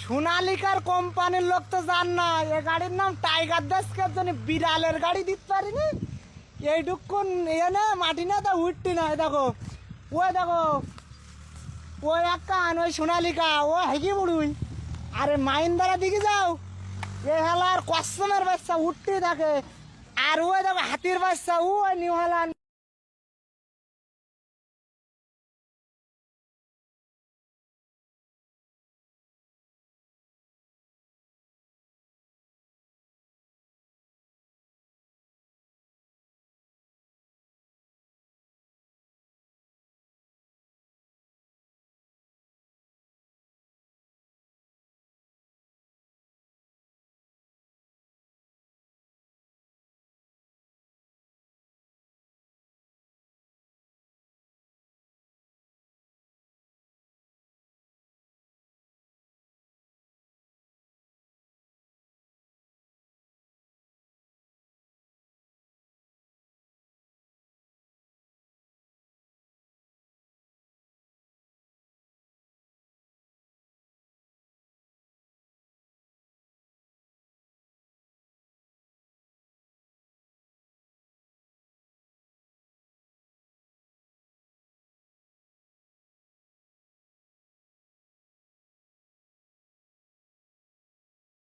সোনালিকার কোম্পানির লোক তো জান না, এ গাড়ির নাম টাইগার দাসকে জন্য বিড়ালের গাড়ি দিতে পারিনি। এইটুকুন এনে মাটি না তা উঠতি না। দেখো দেখো ওই একখান ওই সোনালিকা ও হেগি বুড়ুই। আরে মাইন্দারা দিকে যাও, এ হেলার কসমের বাচ্চা উঠতে থাকে। আর ওই দেখো হাতির বাচ্চা ও নিউ হেলান।